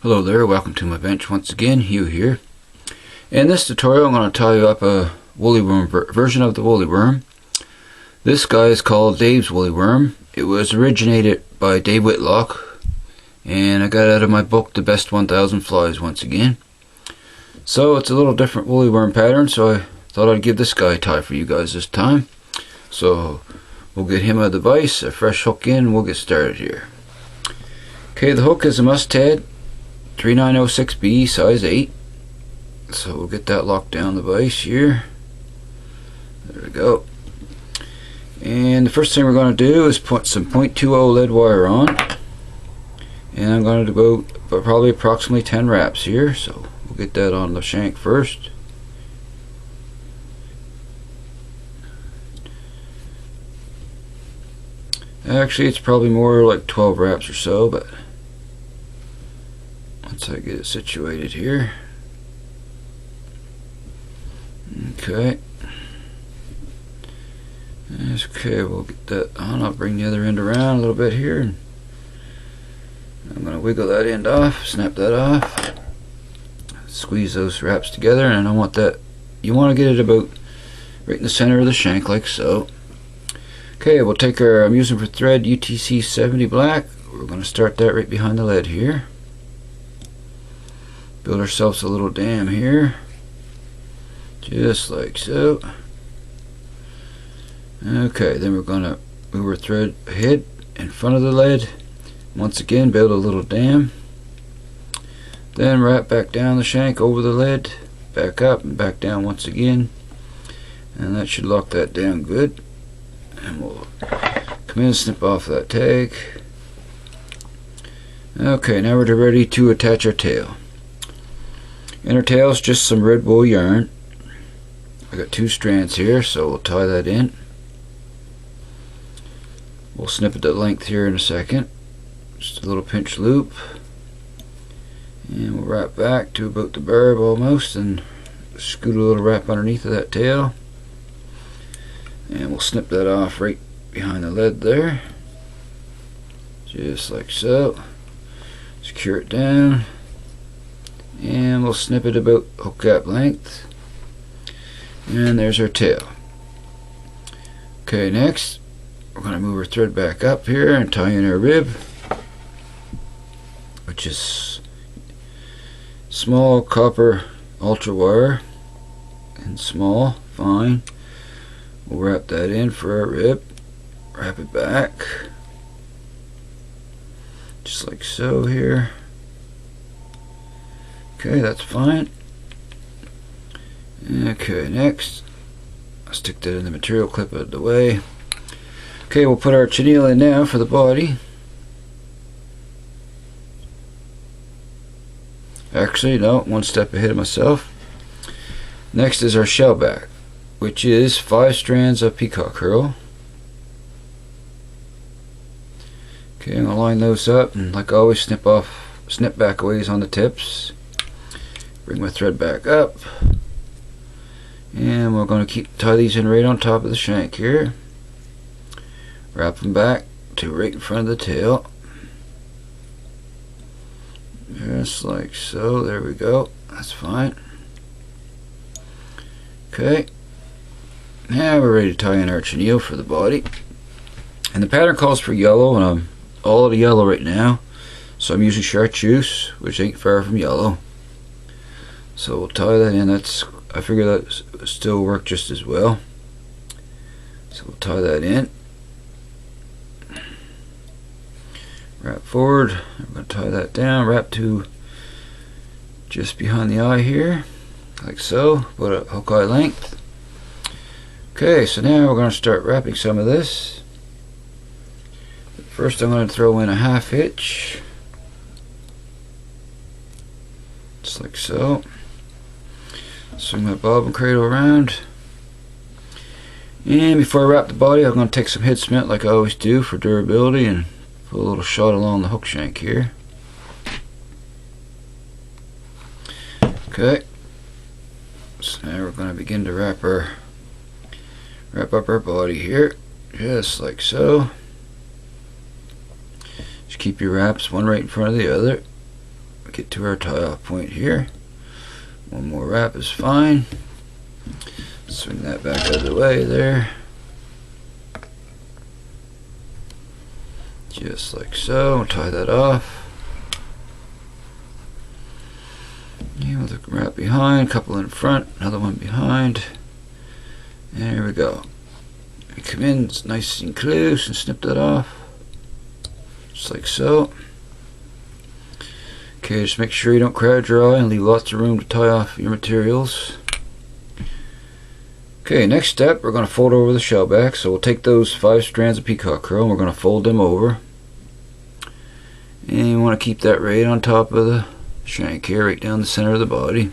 Hello there, welcome to my bench once again, Hugh here. In this tutorial I'm going to tie up a woolly worm version of the woolly worm. This guy is called Dave's woolly worm. It was originated by Dave Whitlock and I got it out of my book The Best 1000 Flies once again. So it's a little different woolly worm pattern, so I thought I'd give this guy a tie for you guys this time. So we'll get him out of the vise, a fresh hook in, and we'll get started here. Okay, the hook is a mustad 3906B size 8, so we'll get that locked down the vise here. There we go. And the first thing we're going to do is put some 0.20 lead wire on, and I'm going to go probably approximately 10 wraps here, so we'll get that on the shank first. Actually it's probably more like 12 wraps or so, but once I get it situated here. Okay. Okay, we'll get that on. I'll bring the other end around a little bit here. And I'm going to wiggle that end off, snap that off, squeeze those wraps together, and I want that, you want to get it about right in the center of the shank like so. Okay, we'll take our, I'm using for thread UTC 70 black. We're going to start that right behind the lead here. Build ourselves a little dam here, just like so. Okay, then we're going to move our thread ahead in front of the lead. Once again, build a little dam. Then wrap back down the shank over the lead, back up and back down once again. And that should lock that down good. And we'll come in and snip off that tag. Okay, now we're ready to attach our tail. In our tail is just some red wool yarn. I got 2 strands here, so we'll tie that in. We'll snip it to length here in a second. Just a little pinch loop. And we'll wrap back to about the barb almost and scoot a little wrap underneath of that tail. And we'll snip that off right behind the lead there. Just like so. Secure it down. And we'll snip it about hook gap length. And there's our tail. Okay, next we're going to move our thread back up here and tie in our rib, which is small copper ultra wire and small, fine. We'll wrap that in for our rib, wrap it back just like so here. Okay, that's fine. Okay, next I'll stick that in the material clip out of the way. Okay, we'll put our chenille in now for the body. Actually, no, one step ahead of myself. Next is our shellback, which is 5 strands of peacock herl. Okay, I'm gonna line those up and, like always, snip back a ways on the tips. Bring my thread back up, and we're going to tie these in right on top of the shank here. Wrap them back to right in front of the tail, just like so. There we go, that's fine. Okay, now we're ready to tie in our chenille for the body, and the pattern calls for yellow, and I'm all out of yellow right now, so I'm using chartreuse, which ain't far from yellow. So we'll tie that in. I figure that still work just as well. So we'll tie that in. Wrap forward. I'm going to tie that down. Wrap to just behind the eye here, like so. Put a hook eye length. Okay, so now we're going to start wrapping some of this. First, I'm going to throw in a half hitch, just like so. Swing my bobbin cradle around, and before I wrap the body, I'm going to take some head cement like I always do for durability and put a little shot along the hook shank here. Okay, so now we're going to begin to wrap up our body here, just like so. Just keep your wraps one right in front of the other. get to our tie off point here. One more wrap is fine. Swing that back out of the way there. Just like so. Tie that off. Yeah, with a wrap behind, a couple in front, another one behind. And there we go. And come in, it's nice and close, and snip that off. Just like so. Okay, just make sure you don't crowd your eye and leave lots of room to tie off your materials. Okay, next step, we're going to fold over the shellback. So we'll take those 5 strands of peacock herl and we're going to fold them over. And you want to keep that right on top of the shank here, right down the center of the body.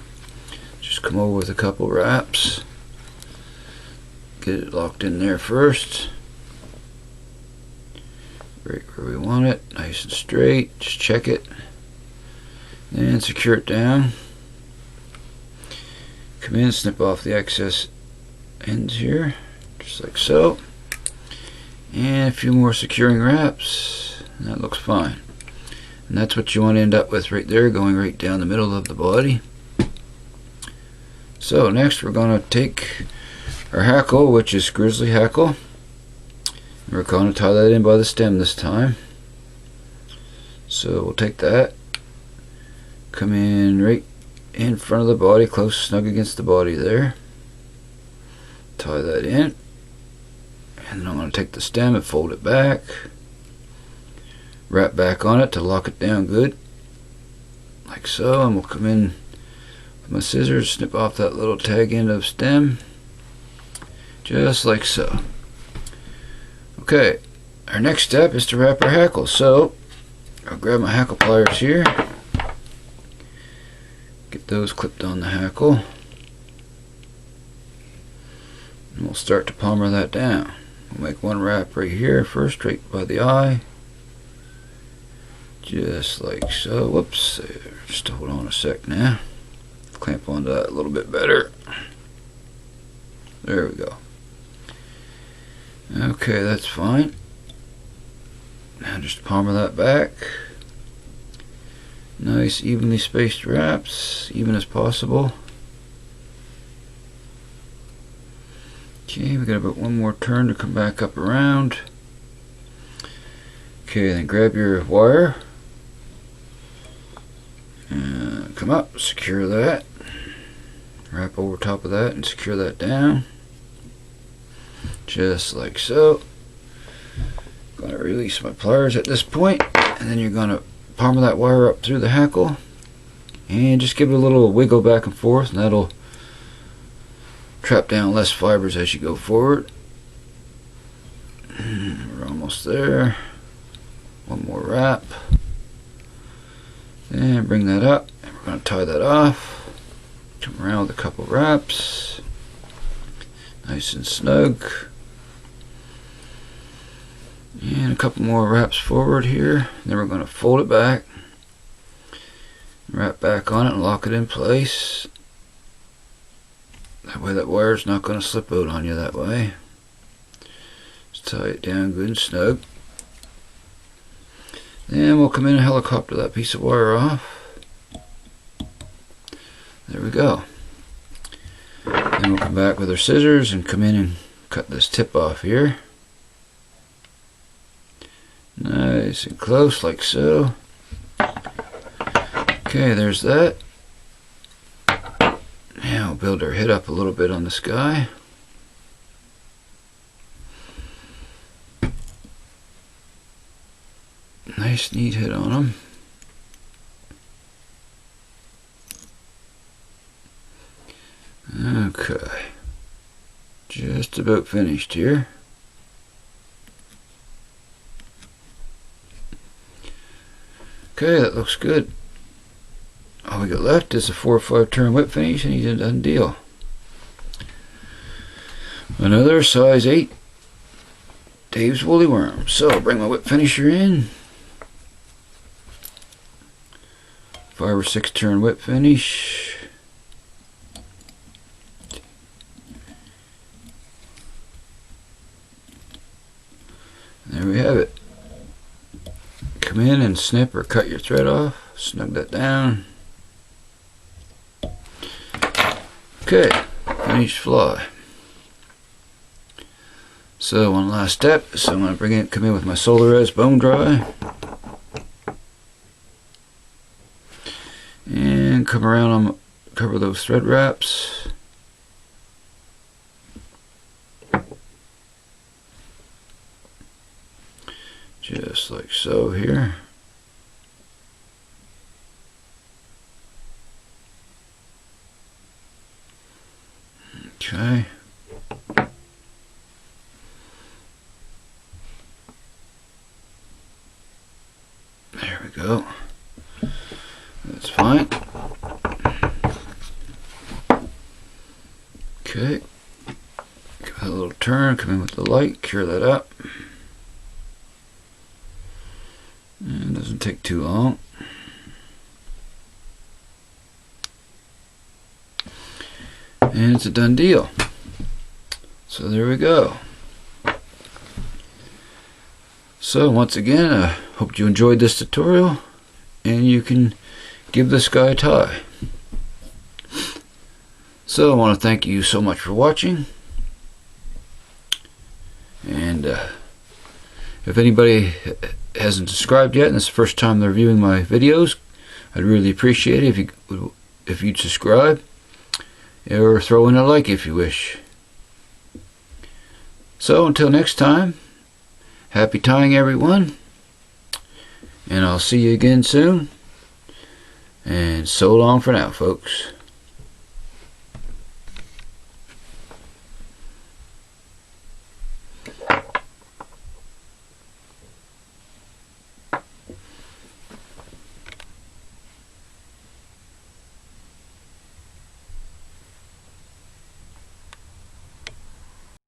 Just come over with a couple wraps. Get it locked in there first. Right where we want it, nice and straight. Just check it. And secure it down. Come in, snip off the excess ends here, just like so. And a few more securing wraps. And that looks fine. And that's what you want to end up with right there, going right down the middle of the body. So next we're going to take our hackle, which is grizzly hackle. And we're going to tie that in by the stem this time. So we'll take that, come in right in front of the body, close, snug against the body there. Tie that in. And then I'm going to take the stem and fold it back. Wrap back on it to lock it down good, like so, and we'll come in with my scissors, snip off that little tag end of stem, just like so. Okay, our next step is to wrap our hackle. So I'll grab my hackle pliers here, get those clipped on the hackle, and we'll start to palmer that down. We'll make one wrap right here first, right by the eye. Just like so. Whoops, just hold on a sec now. Clamp onto that a little bit better. There we go. Okay, that's fine. Now just palmer that back. Nice evenly spaced wraps, even as possible. Okay, we got about one more turn to come back up around. Okay, then grab your wire. Come up, secure that, wrap over top of that and secure that down, just like so. Going to release my pliers at this point, and then you're going to palmer that wire up through the hackle and just give it a little wiggle back and forth, and that'll trap down less fibers as you go forward. We're almost there. One more wrap. And bring that up, and we're going to tie that off. Come around with a couple wraps, nice and snug, and a couple more wraps forward here. Then we're going to fold it back, wrap back on it, and lock it in place. That way that wire's not going to slip out on you that way. Just tie it down good and snug. Then we'll come in and helicopter that piece of wire off. There we go. Then we'll come back with our scissors and come in and cut this tip off here. Nice and close, like so. Okay, there's that. Now we'll build our head up a little bit on this guy. Nice neat head on him. Okay, just about finished here. Okay, that looks good. All we got left is a 4 or 5 turn whip finish, and he's a done deal. Another size 8 Dave's woolly worm. So bring my whip finisher in. 5 or 6 turn whip finish. There we have it. Come in and snip or cut your thread off. snug that down. Okay, finished fly. So one last step, so I'm going to come in with my Solares bone dry. And come around on, cover those thread wraps. Just like so here. Okay. There we go. That's fine. Okay. Give it a little turn, come in with the light, cure that up. And it doesn't take too long. And it's a done deal. So there we go. So once again, I hope you enjoyed this tutorial and you can give this guy a tie. So I want to thank you so much for watching. And if anybody hasn't subscribed yet and it's the first time they're viewing my videos, I'd really appreciate it if you'd subscribe or throw in a like if you wish. So until next time, happy tying everyone, and I'll see you again soon, and so long for now folks.